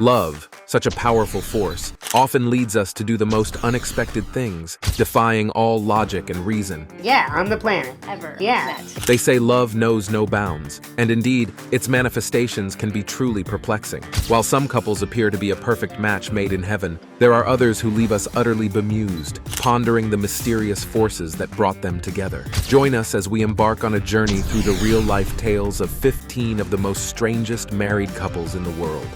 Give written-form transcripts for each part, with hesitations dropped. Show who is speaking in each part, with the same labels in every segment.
Speaker 1: Love, such a powerful force, often leads us to do the most unexpected things, defying all logic and reason.
Speaker 2: Yeah, on the planet.
Speaker 3: Ever.
Speaker 2: Yeah.
Speaker 1: They say love knows no bounds, and indeed, its manifestations can be truly perplexing. While some couples appear to be a perfect match made in heaven, there are others who leave us utterly bemused, pondering the mysterious forces that brought them together. Join us as we embark on a journey through the real-life tales of 15 of the most strangest married couples in the world.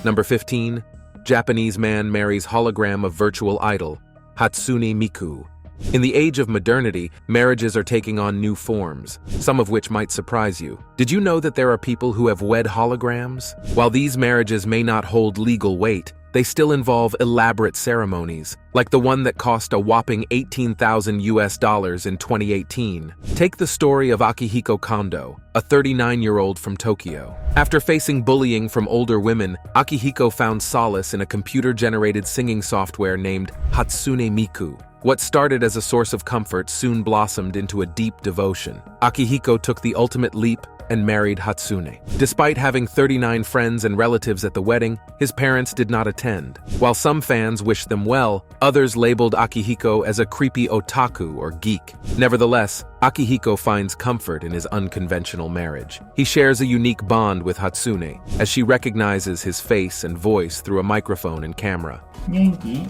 Speaker 1: Number 15. Japanese man marries hologram of virtual idol, Hatsune Miku. In the age of modernity, marriages are taking on new forms, some of which might surprise you. Did you know that there are people who have wed holograms? While these marriages may not hold legal weight, they still involve elaborate ceremonies, like the one that cost a whopping $18,000 in 2018. Take the story of Akihiko Kondo, a 39-year-old from Tokyo. After facing bullying from older women, Akihiko found solace in a computer-generated singing software named Hatsune Miku. What started as a source of comfort soon blossomed into a deep devotion. Akihiko took the ultimate leap and married Hatsune. Despite having 39 friends and relatives at the wedding, his parents did not attend. While some fans wished them well, others labeled Akihiko as a creepy otaku or geek. Nevertheless, Akihiko finds comfort in his unconventional marriage. He shares a unique bond with Hatsune, as she recognizes his face and voice through a microphone and camera.
Speaker 4: Mindy.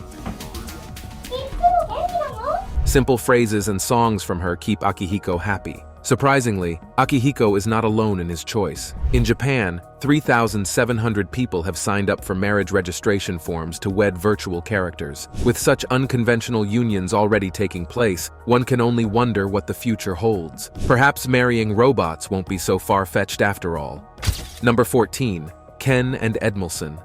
Speaker 1: Simple phrases and songs from her keep Akihiko happy. Surprisingly, Akihiko is not alone in his choice. In Japan, 3,700 people have signed up for marriage registration forms to wed virtual characters. With such unconventional unions already taking place, one can only wonder what the future holds. Perhaps marrying robots won't be so far-fetched after all. Number 14. Ken and Edison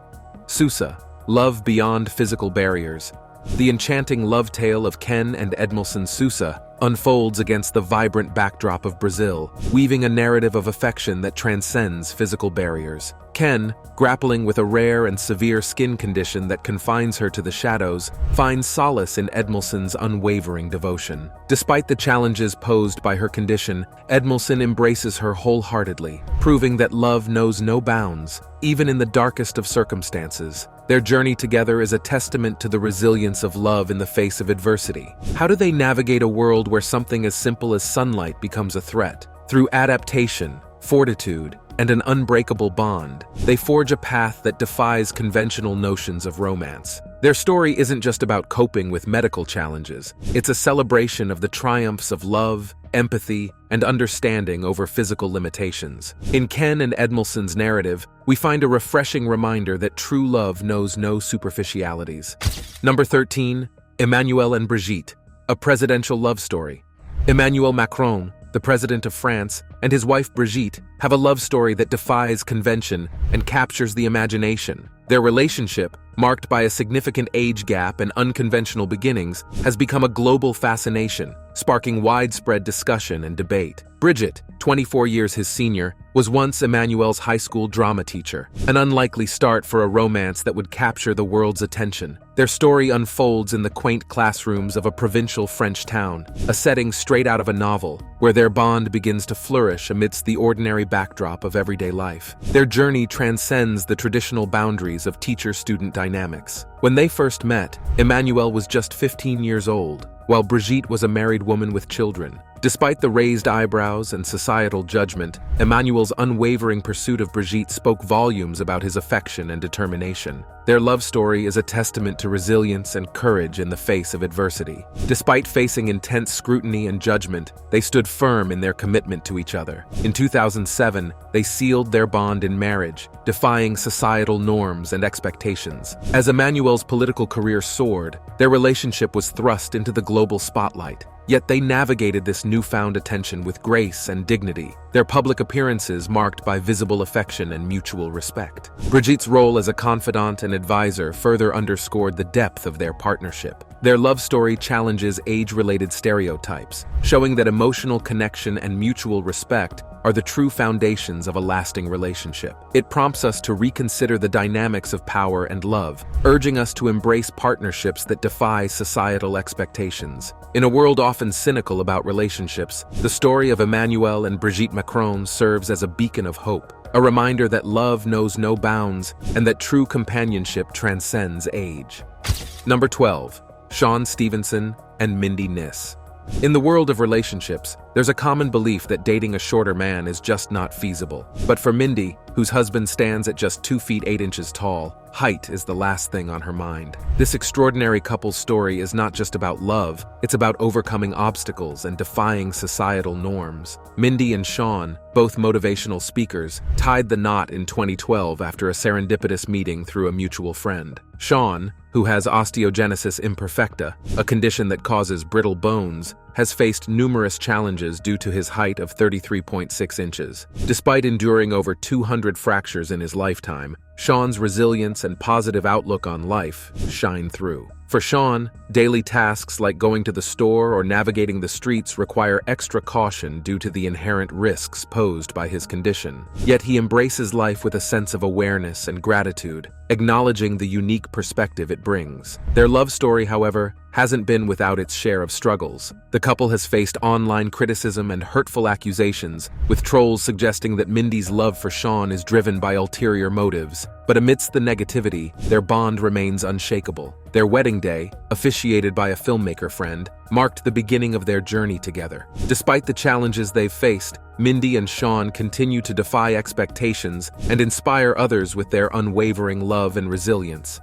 Speaker 1: Susa. Love beyond physical barriers. The enchanting love tale of Ken and Edison Susa unfolds against the vibrant backdrop of Brazil, weaving a narrative of affection that transcends physical barriers. Ken, grappling with a rare and severe skin condition that confines her to the shadows, finds solace in Edison's unwavering devotion. Despite the challenges posed by her condition, Edison embraces her wholeheartedly, proving that love knows no bounds, even in the darkest of circumstances. Their journey together is a testament to the resilience of love in the face of adversity. How do they navigate a world where something as simple as sunlight becomes a threat? Through adaptation, fortitude, and an unbreakable bond, they forge a path that defies conventional notions of romance. Their story isn't just about coping with medical challenges. It's a celebration of the triumphs of love, empathy, and understanding over physical limitations. In Ken and Edison's narrative, we find a refreshing reminder that true love knows no superficialities. Number 13. Emmanuel and Brigitte, a presidential love story. Emmanuel Macron, the president of France, and his wife Brigitte have a love story that defies convention and captures the imagination. Their relationship, marked by a significant age gap and unconventional beginnings, has become a global fascination, sparking widespread discussion and debate. Brigitte, 24 years his senior, was once Emmanuel's high school drama teacher, an unlikely start for a romance that would capture the world's attention. Their story unfolds in the quaint classrooms of a provincial French town, a setting straight out of a novel, where their bond begins to flourish amidst the ordinary backdrop of everyday life. Their journey transcends the traditional boundaries of teacher-student dynamics. When they first met, Emmanuel was just 15 years old, while Brigitte was a married woman with children. Despite the raised eyebrows and societal judgment, Emmanuel's unwavering pursuit of Brigitte spoke volumes about his affection and determination. Their love story is a testament to resilience and courage in the face of adversity. Despite facing intense scrutiny and judgment, they stood firm in their commitment to each other. In 2007, they sealed their bond in marriage, defying societal norms and expectations. As Emmanuel's political career soared, their relationship was thrust into the global spotlight. Yet they navigated this newfound attention with grace and dignity, their public appearances marked by visible affection and mutual respect. Brigitte's role as a confidant and advisor further underscored the depth of their partnership. Their love story challenges age-related stereotypes, showing that emotional connection and mutual respect are the true foundations of a lasting relationship. It prompts us to reconsider the dynamics of power and love, urging us to embrace partnerships that defy societal expectations. In a world often cynical about relationships, the story of Emmanuel and Brigitte Macron serves as a beacon of hope, a reminder that love knows no bounds and that true companionship transcends age. Number 12. Shan Stevenson and Mindy Niss. In the world of relationships, there's a common belief that dating a shorter man is just not feasible. But for Mindy, whose husband stands at just 2 feet 8 inches tall, height is the last thing on her mind. This extraordinary couple's story is not just about love, it's about overcoming obstacles and defying societal norms. Mindy and Shan, both motivational speakers, tied the knot in 2012 after a serendipitous meeting through a mutual friend. Shan, who has osteogenesis imperfecta, a condition that causes brittle bones, has faced numerous challenges due to his height of 33.6 inches. Despite enduring over 200 fractures in his lifetime, Shan's resilience and positive outlook on life shine through. For Shan, daily tasks like going to the store or navigating the streets require extra caution due to the inherent risks posed by his condition. Yet he embraces life with a sense of awareness and gratitude, acknowledging the unique perspective it brings. Their love story, however, hasn't been without its share of struggles. The couple has faced online criticism and hurtful accusations, with trolls suggesting that Mindy's love for Shan is driven by ulterior motives. But amidst the negativity, their bond remains unshakable. Their wedding day, officiated by a filmmaker friend, marked the beginning of their journey together. Despite the challenges they've faced, Mindy and Shan continue to defy expectations and inspire others with their unwavering love and resilience.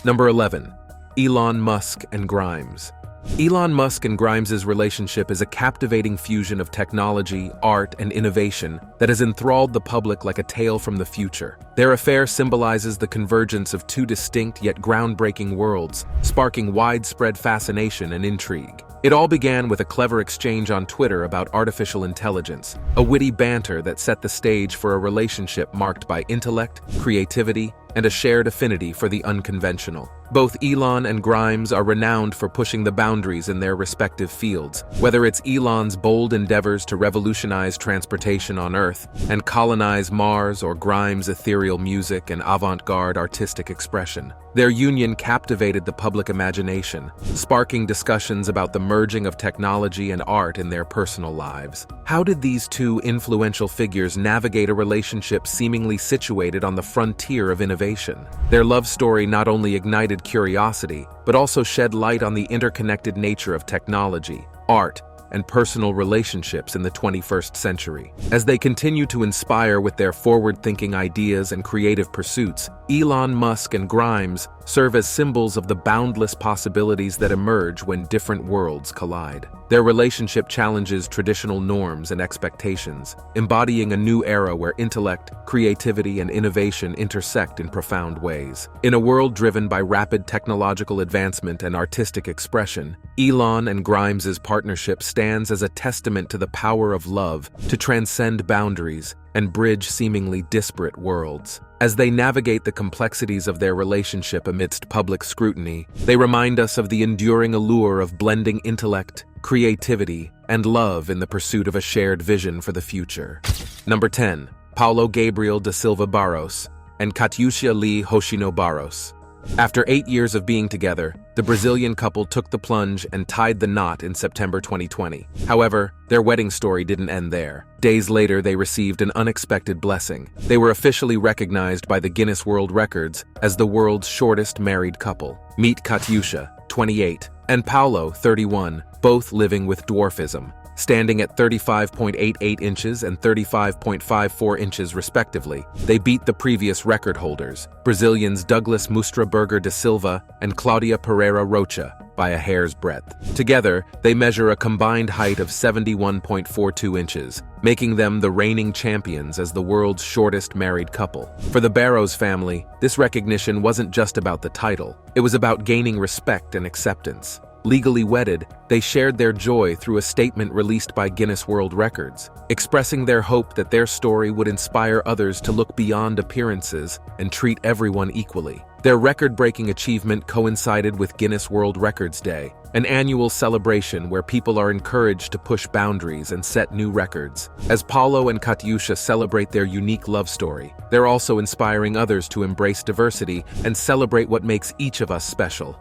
Speaker 1: Number 11. Elon Musk and Grimes. Elon Musk and Grimes' relationship is a captivating fusion of technology, art, and innovation that has enthralled the public like a tale from the future. Their affair symbolizes the convergence of two distinct yet groundbreaking worlds, sparking widespread fascination and intrigue. It all began with a clever exchange on Twitter about artificial intelligence, a witty banter that set the stage for a relationship marked by intellect, creativity, and a shared affinity for the unconventional. Both Elon and Grimes are renowned for pushing the boundaries in their respective fields, whether it's Elon's bold endeavors to revolutionize transportation on Earth and colonize Mars or Grimes' ethereal music and avant-garde artistic expression. Their union captivated the public imagination, sparking discussions about the merging of technology and art in their personal lives. How did these two influential figures navigate a relationship seemingly situated on the frontier of innovation? Their love story not only ignited curiosity, but also shed light on the interconnected nature of technology, art, and personal relationships in the 21st century. As they continue to inspire with their forward-thinking ideas and creative pursuits, Elon Musk and Grimes serve as symbols of the boundless possibilities that emerge when different worlds collide. Their relationship challenges traditional norms and expectations, embodying a new era where intellect, creativity, and innovation intersect in profound ways. In a world driven by rapid technological advancement and artistic expression, Elon and Grimes' partnership stands as a testament to the power of love to transcend boundaries and bridge seemingly disparate worlds. As they navigate the complexities of their relationship amidst public scrutiny, they remind us of the enduring allure of blending intellect, creativity, and love in the pursuit of a shared vision for the future. Number 10. Paulo Gabriel da Silva Baros and Katyusha Lee Hoshino Baros. After 8 years of being together, the Brazilian couple took the plunge and tied the knot in September 2020. However, their wedding story didn't end there. Days later, they received an unexpected blessing. They were officially recognized by the Guinness World Records as the world's shortest married couple. Meet Katyusha, 28, and Paulo, 31, both living with dwarfism, standing at 35.88 inches and 35.54 inches respectively. They beat the previous record holders, Brazilians Douglas Mustraberger da Silva and Claudia Pereira Rocha, by a hair's breadth. Together, they measure a combined height of 71.42 inches, making them the reigning champions as the world's shortest married couple. For the Baros family, this recognition wasn't just about the title, it was about gaining respect and acceptance. Legally wedded, they shared their joy through a statement released by Guinness World Records, expressing their hope that their story would inspire others to look beyond appearances and treat everyone equally. Their record-breaking achievement coincided with Guinness World Records Day, an annual celebration where people are encouraged to push boundaries and set new records. As Paulo and Katyusha celebrate their unique love story, they're also inspiring others to embrace diversity and celebrate what makes each of us special.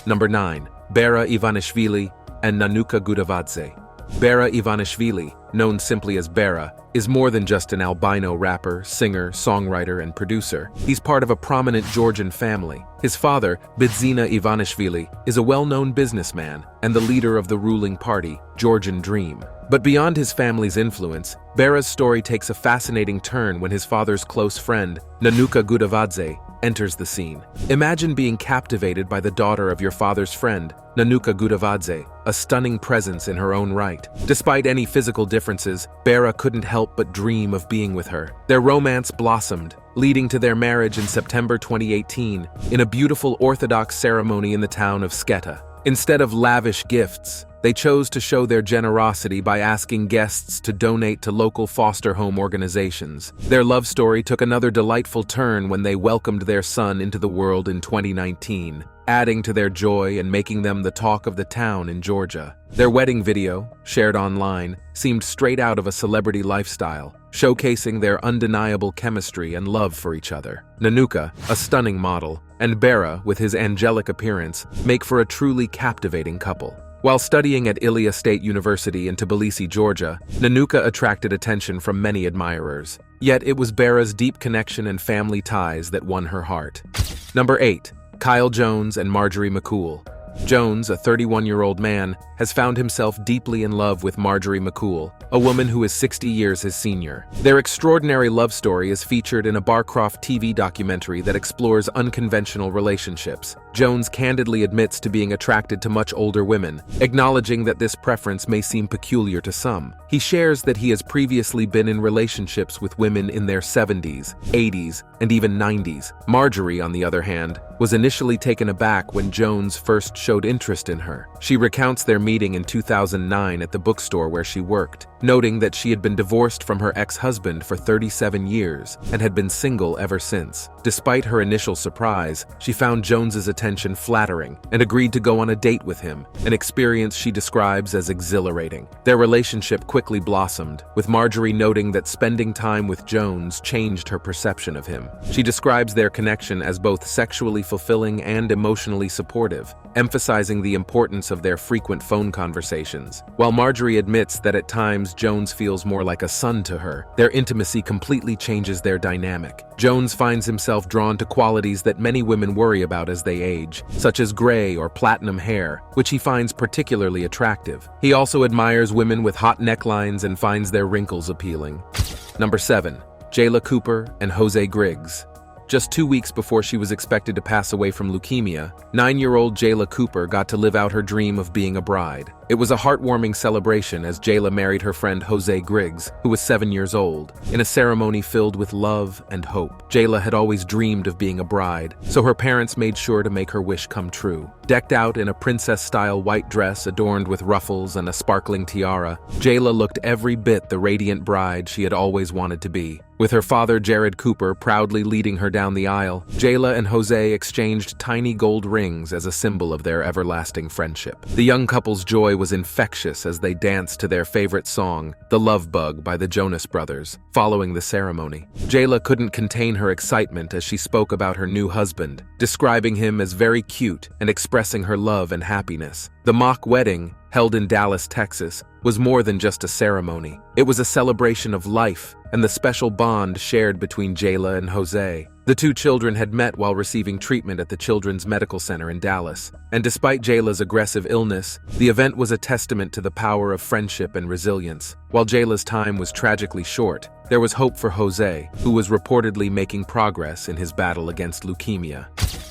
Speaker 1: Number 9. Bara Ivanishvili and Nanuka Gudavadze. Bara Ivanishvili, known simply as Bara, is more than just an albino rapper, singer, songwriter, and producer. He's part of a prominent Georgian family. His father, Bidzina Ivanishvili, is a well-known businessman and the leader of the ruling party, Georgian Dream. But beyond his family's influence, Bara's story takes a fascinating turn when his father's close friend, Nanuka Gudavadze, enters the scene. Imagine being captivated by the daughter of your father's friend, Nanuka Gudavadze, a stunning presence in her own right. Despite any physical differences, Bara couldn't help but dream of being with her. Their romance blossomed, leading to their marriage in September 2018 in a beautiful Orthodox ceremony in the town of Sketa. Instead of lavish gifts, they chose to show their generosity by asking guests to donate to local foster home organizations. Their love story took another delightful turn when they welcomed their son into the world in 2019, adding to their joy and making them the talk of the town in Georgia. Their wedding video, shared online, seemed straight out of a celebrity lifestyle, showcasing their undeniable chemistry and love for each other. Nanuka, a stunning model, and Bara, with his angelic appearance, make for a truly captivating couple. While studying at Ilia State University in Tbilisi, Georgia, Nanuka attracted attention from many admirers. Yet it was Bara's deep connection and family ties that won her heart. Number 8. Kyle Jones and Marjorie McCull. Jones, a 31-year-old man, has found himself deeply in love with Marjorie McCull, a woman who is 60 years his senior. Their extraordinary love story is featured in a Barcroft TV documentary that explores unconventional relationships. Jones candidly admits to being attracted to much older women, acknowledging that this preference may seem peculiar to some. He shares that he has previously been in relationships with women in their 70s, 80s, and even 90s. Marjorie, on the other hand, was initially taken aback when Jones first showed interest in her. She recounts their meeting in 2009 at the bookstore where she worked, noting that she had been divorced from her ex-husband for 37 years and had been single ever since. Despite her initial surprise, she found Jones's attention flattering and agreed to go on a date with him, an experience she describes as exhilarating. Their relationship quickly blossomed, with Marjorie noting that spending time with Jones changed her perception of him. She describes their connection as both sexually fulfilling and emotionally supportive, emphasizing the importance of their frequent phone conversations. While Marjorie admits that at times Jones feels more like a son to her, their intimacy completely changes their dynamic. Jones finds himself drawn to qualities that many women worry about as they age, such as gray or platinum hair, which he finds particularly attractive. He also admires women with hot necklines and finds their wrinkles appealing. Number 7. Jayla Cooper and Jose Griggs. Just 2 weeks before she was expected to pass away from leukemia, 9-year-old Jayla Cooper got to live out her dream of being a bride. It was a heartwarming celebration as Jayla married her friend Jose Griggs, who was 7 years old, in a ceremony filled with love and hope. Jayla had always dreamed of being a bride, so her parents made sure to make her wish come true. Decked out in a princess-style white dress adorned with ruffles and a sparkling tiara, Jayla looked every bit the radiant bride she had always wanted to be. With her father, Jared Cooper, proudly leading her down the aisle, Jayla and Jose exchanged tiny gold rings as a symbol of their everlasting friendship. The young couple's joy was infectious as they danced to their favorite song, The Love Bug by the Jonas Brothers, following the ceremony. Jayla couldn't contain her excitement as she spoke about her new husband, describing him as very cute and expressing her love and happiness. The mock wedding, held in Dallas, Texas, was more than just a ceremony. It was a celebration of life and the special bond shared between Jayla and Jose. The two children had met while receiving treatment at the Children's Medical Center in Dallas, and despite Jayla's aggressive illness, the event was a testament to the power of friendship and resilience. While Jayla's time was tragically short, there was hope for Jose, who was reportedly making progress in his battle against leukemia.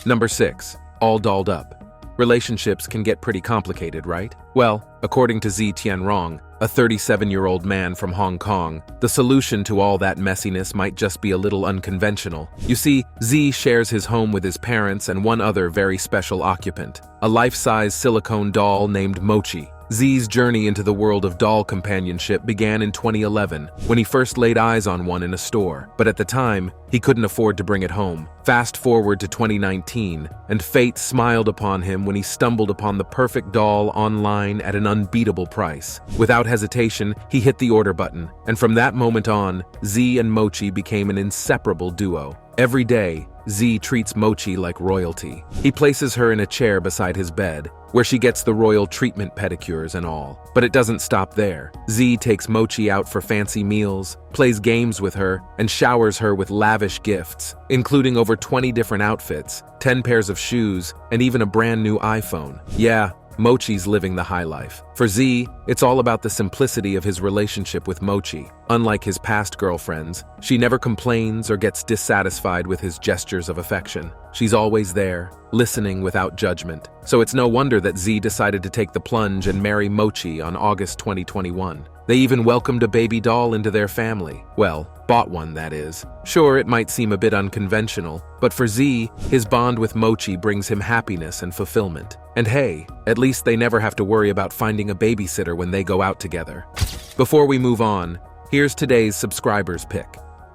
Speaker 1: Number 6. All dolled up. Relationships can get pretty complicated, right? Well, according to Tianrong, a 37-year-old man from Hong Kong, the solution to all that messiness might just be a little unconventional. You see, Z shares his home with his parents and one other very special occupant, a life-size silicone doll named Mochi. Z's journey into the world of doll companionship began in 2011, when he first laid eyes on one in a store, but at the time, he couldn't afford to bring it home. Fast forward to 2019, and fate smiled upon him when he stumbled upon the perfect doll online at an unbeatable price. Without hesitation, he hit the order button, and from that moment on, Z and Mochi became an inseparable duo. Every day, Z treats Mochi like royalty. He places her in a chair beside his bed, where she gets the royal treatment pedicures and all. But it doesn't stop there. Z takes Mochi out for fancy meals, plays games with her, and showers her with lavish gifts, including over 20 different outfits, 10 pairs of shoes, and even a brand new iPhone. Yeah, Mochi's living the high life. For Z, it's all about the simplicity of his relationship with Mochi. Unlike his past girlfriends, she never complains or gets dissatisfied with his gestures of affection. She's always there, listening without judgment. So it's no wonder that Z decided to take the plunge and marry Mochi on August 2021. They even welcomed a baby doll into their family. Well, bought one, that is. Sure, it might seem a bit unconventional, but for Z, his bond with Mochi brings him happiness and fulfillment. And hey, at least they never have to worry about finding a babysitter when they go out together. Before we move on, here's today's subscribers pick.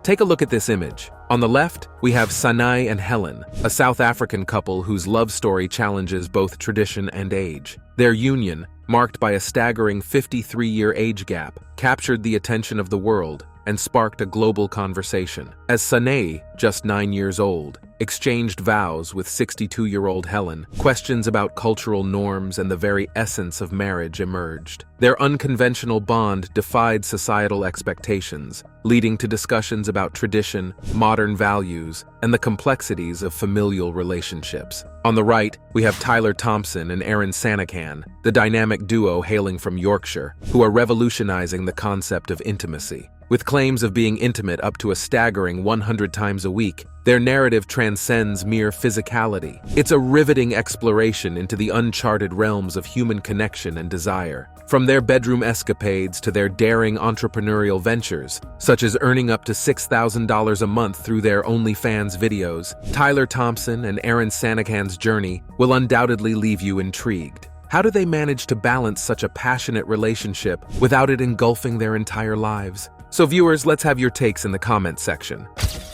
Speaker 1: Take a look at this image. On the left, we have Sanai and Helen, a South African couple whose love story challenges both tradition and age. Their union, marked by a staggering 53-year age gap, captured the attention of the world and sparked a global conversation. As Sanai, just 9 years old, exchanged vows with 62-year-old Helen, questions about cultural norms and the very essence of marriage emerged. Their unconventional bond defied societal expectations, leading to discussions about tradition, modern values, and the complexities of familial relationships. On the right, we have Tyler Thompson and Aaron Sanakan, the dynamic duo hailing from Yorkshire, who are revolutionizing the concept of intimacy. With claims of being intimate up to a staggering 100 times a week, their narrative transcends mere physicality. It's a riveting exploration into the uncharted realms of human connection and desire. From their bedroom escapades to their daring entrepreneurial ventures, such as earning up to $6,000 a month through their OnlyFans videos, Tyler Thompson and Aaron Sanakan's journey will undoubtedly leave you intrigued. How do they manage to balance such a passionate relationship without it engulfing their entire lives? So viewers, let's have your takes in the comments section.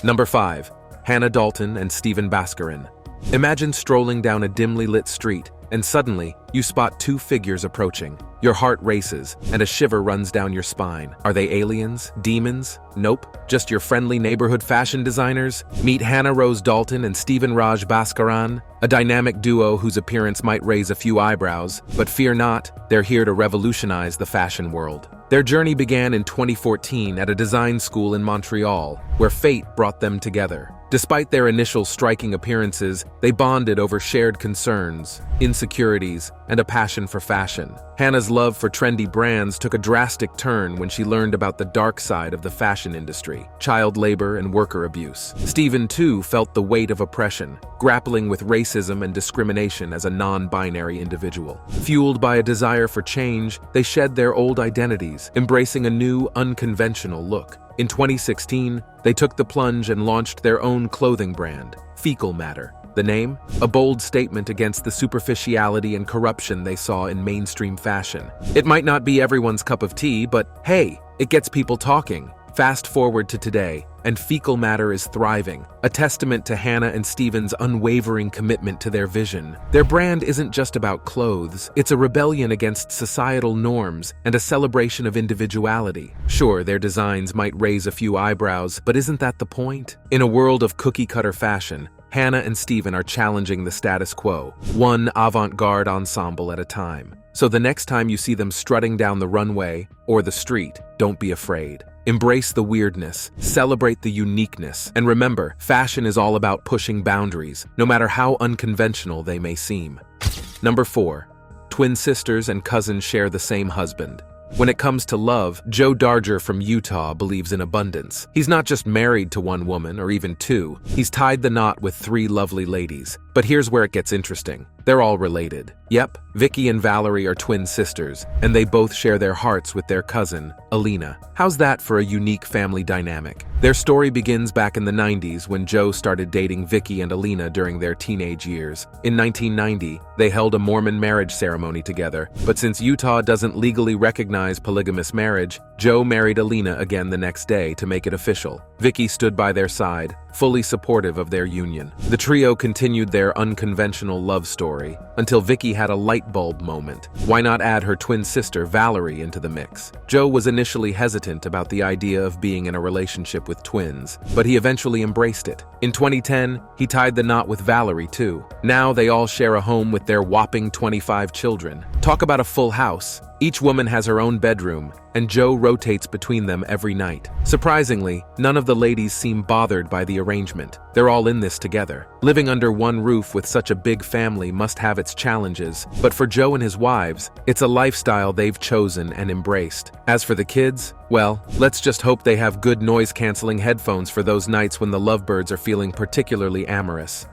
Speaker 1: Number 5. Hannah Dalton and Stephen Bhaskaran. Imagine strolling down a dimly lit street, and suddenly, you spot two figures approaching. Your heart races, and a shiver runs down your spine. Are they aliens? Demons? Nope. Just your friendly neighborhood fashion designers? Meet Hannah Rose Dalton and Stephen Raj Bhaskaran, a dynamic duo whose appearance might raise a few eyebrows, but fear not, they're here to revolutionize the fashion world. Their journey began in 2014 at a design school in Montreal, where fate brought them together. Despite their initial striking appearances, they bonded over shared concerns, insecurities, and a passion for fashion. Hannah's love for trendy brands took a drastic turn when she learned about the dark side of the fashion industry, child labor and worker abuse. Stephen, too, felt the weight of oppression, grappling with racism and discrimination as a non-binary individual. Fueled by a desire for change, they shed their old identities, embracing a new, unconventional look. In 2016, they took the plunge and launched their own clothing brand, Fecal Matter. The name? A bold statement against the superficiality and corruption they saw in mainstream fashion. It might not be everyone's cup of tea, but hey, it gets people talking. Fast forward to today, and Fecal Matter is thriving, a testament to Hannah and Stephen's unwavering commitment to their vision. Their brand isn't just about clothes, it's a rebellion against societal norms and a celebration of individuality. Sure, their designs might raise a few eyebrows, but isn't that the point? In a world of cookie-cutter fashion, Hannah and Stephen are challenging the status quo, one avant-garde ensemble at a time. So the next time you see them strutting down the runway or the street, don't be afraid. Embrace the weirdness, celebrate the uniqueness, and remember, fashion is all about pushing boundaries, no matter how unconventional they may seem. Number 4. Twin sisters and cousins share the same husband. When it comes to love, Joe Darger from Utah believes in abundance. He's not just married to one woman or even two, he's tied the knot with 3 lovely ladies. But But here's where it gets interesting. They're all related. Yep, Vicky and Valerie are twin sisters, and they both share their hearts with their cousin, Alina. How's that for a unique family dynamic? Their story begins back in the 90s when Joe started dating Vicky and Alina during their teenage years. In 1990, they held a Mormon marriage ceremony together, but since Utah doesn't legally recognize polygamous marriage, Joe married Alina again the next day to make it official. Vicky stood by their side, fully supportive of their union. The trio continued their unconventional love story until Vicky had a light bulb moment. Why not add her twin sister Valerie into the mix? Joe was initially hesitant about the idea of being in a relationship with twins, but he eventually embraced it. In 2010, he tied the knot with Valerie too. Now they all share a home with their whopping 25 children. Talk about a full house. Each woman has her own bedroom, and Joe rotates between them every night. Surprisingly, none of the ladies seem bothered by the arrangement. They're all in this together. Living under one roof with such a big family must have its challenges, but for Joe and his wives, it's a lifestyle they've chosen and embraced. As for the kids, well, let's just hope they have good noise-canceling headphones for those nights when the lovebirds are feeling particularly amorous.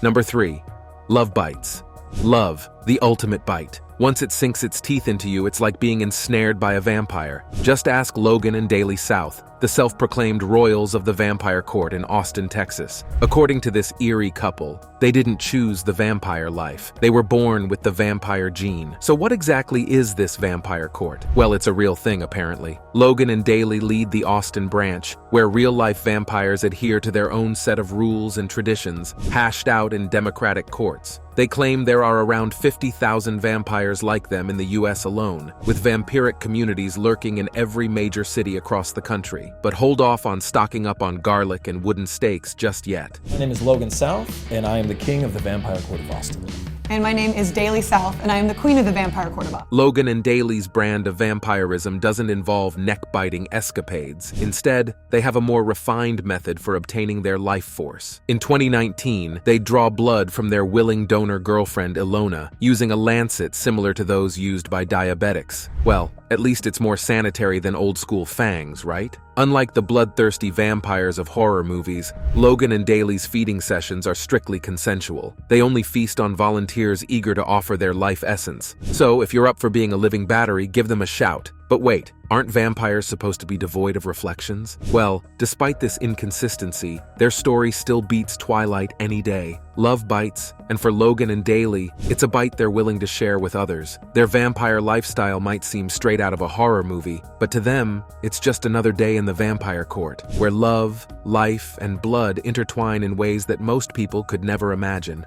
Speaker 1: Number 3. Love bites. Love, the ultimate bite. Once it sinks its teeth into you, it's like being ensnared by a vampire. Just ask Logan and Daily South, the self-proclaimed royals of the vampire court in Austin, Texas. According to this eerie couple, they didn't choose the vampire life. They were born with the vampire gene. So what exactly is this vampire court? Well, it's a real thing, apparently. Logan and Daly lead the Austin branch, where real-life vampires adhere to their own set of rules and traditions, hashed out in democratic courts. They claim there are around 50,000 vampires like them in the US alone, with vampiric communities lurking in every major city across the country. But hold off on stocking up on garlic and wooden stakes just yet.
Speaker 2: My name is Logan South, and I am the king of the Vampire Court of Austin.
Speaker 3: And my name is Daly South, and I am the queen of the Vampire Court of Austin.
Speaker 1: Logan and Daly's brand of vampirism doesn't involve neck-biting escapades. Instead, they have a more refined method for obtaining their life force. In 2019, they draw blood from their willing donor girlfriend Ilona, using a lancet similar to those used by diabetics. Well, at least it's more sanitary than old-school fangs, right? Unlike the bloodthirsty vampires of horror movies, Logan and Daly's feeding sessions are strictly consensual. They only feast on volunteers eager to offer their life essence. So, if you're up for being a living battery, give them a shout. But wait, aren't vampires supposed to be devoid of reflections? Well, despite this inconsistency, their story still beats Twilight any day. Love bites, and for Logan and Daly, it's a bite they're willing to share with others. Their vampire lifestyle might seem straight out of a horror movie, but to them, it's just another day in the vampire court, where love, life, and blood intertwine in ways that most people could never imagine.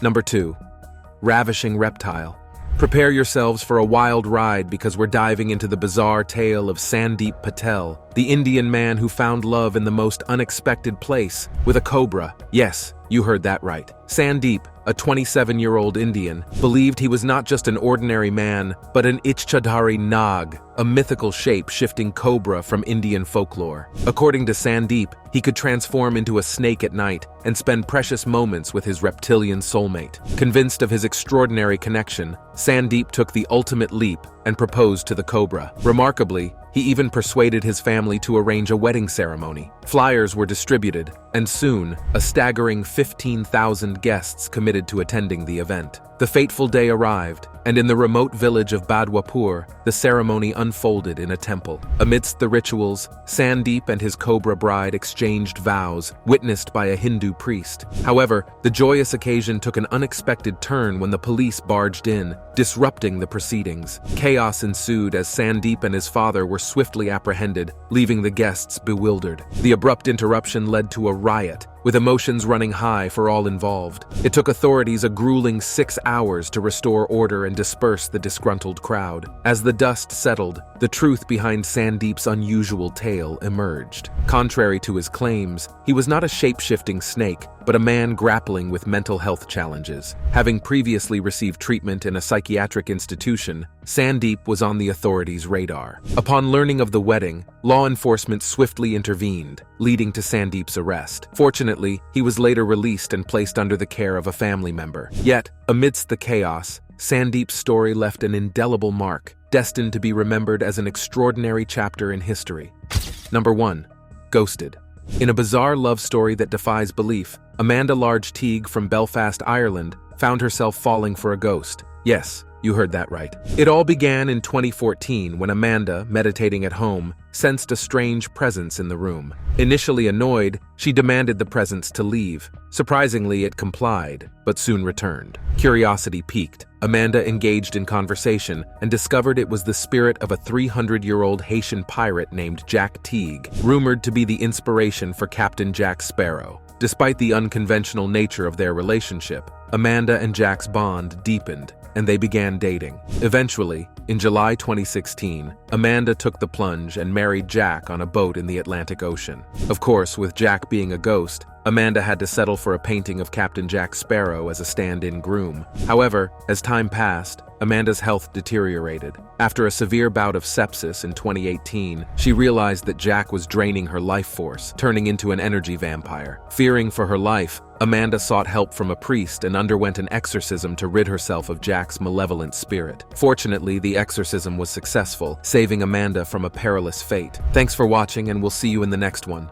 Speaker 1: Number 2. Ravishing reptile. Prepare yourselves for a wild ride because we're diving into the bizarre tale of Sandeep Patel, the Indian man who found love in the most unexpected place, with a cobra. Yes, you heard that right. Sandeep, a 27-year-old Indian, believed he was not just an ordinary man, but an Ichchadhari Nag, a mythical shape-shifting cobra from Indian folklore. According to Sandeep, he could transform into a snake at night and spend precious moments with his reptilian soulmate. Convinced of his extraordinary connection, Sandeep took the ultimate leap and proposed to the cobra. Remarkably, he even persuaded his family to arrange a wedding ceremony. Flyers were distributed, and soon, a staggering 15,000 guests committed to attending the event. The fateful day arrived, and in the remote village of Badwapur, the ceremony unfolded in a temple. Amidst the rituals, Sandeep and his cobra bride exchanged vows, witnessed by a Hindu priest. However, the joyous occasion took an unexpected turn when the police barged in, disrupting the proceedings. Chaos ensued as Sandeep and his father were swiftly apprehended, leaving the guests bewildered. The abrupt interruption led to a riot, with emotions running high for all involved. It took authorities a grueling 6 hours to restore order and disperse the disgruntled crowd. As the dust settled, the truth behind Sandeep's unusual tale emerged. Contrary to his claims, he was not a shape-shifting snake, but a man grappling with mental health challenges. Having previously received treatment in a psychiatric institution, Sandeep was on the authorities' radar. Upon learning of the wedding, law enforcement swiftly intervened, leading to Sandeep's arrest. Fortunately, he was later released and placed under the care of a family member. Yet, amidst the chaos, Sandeep's story left an indelible mark, destined to be remembered as an extraordinary chapter in history. Number 1. Ghosted. In a bizarre love story that defies belief, Amanda Large Teague from Belfast, Ireland, found herself falling for a ghost. Yes, you heard that right. It all began in 2014 when Amanda, meditating at home, sensed a strange presence in the room. Initially annoyed, she demanded the presence to leave. Surprisingly, it complied, but soon returned. Curiosity piqued. Amanda engaged in conversation and discovered it was the spirit of a 300-year-old Haitian pirate named Jack Teague, rumored to be the inspiration for Captain Jack Sparrow. Despite the unconventional nature of their relationship, Amanda and Jack's bond deepened, and they began dating. Eventually, in July 2016, Amanda took the plunge and married Jack on a boat in the Atlantic Ocean. Of course, with Jack being a ghost, Amanda had to settle for a painting of Captain Jack Sparrow as a stand-in groom. However, as time passed, Amanda's health deteriorated. After a severe bout of sepsis in 2018, she realized that Jack was draining her life force, turning into an energy vampire. Fearing for her life, Amanda sought help from a priest and underwent an exorcism to rid herself of Jack's malevolent spirit. Fortunately, the exorcism was successful, saving Amanda from a perilous fate. Thanks for watching, and we'll see you in the next one.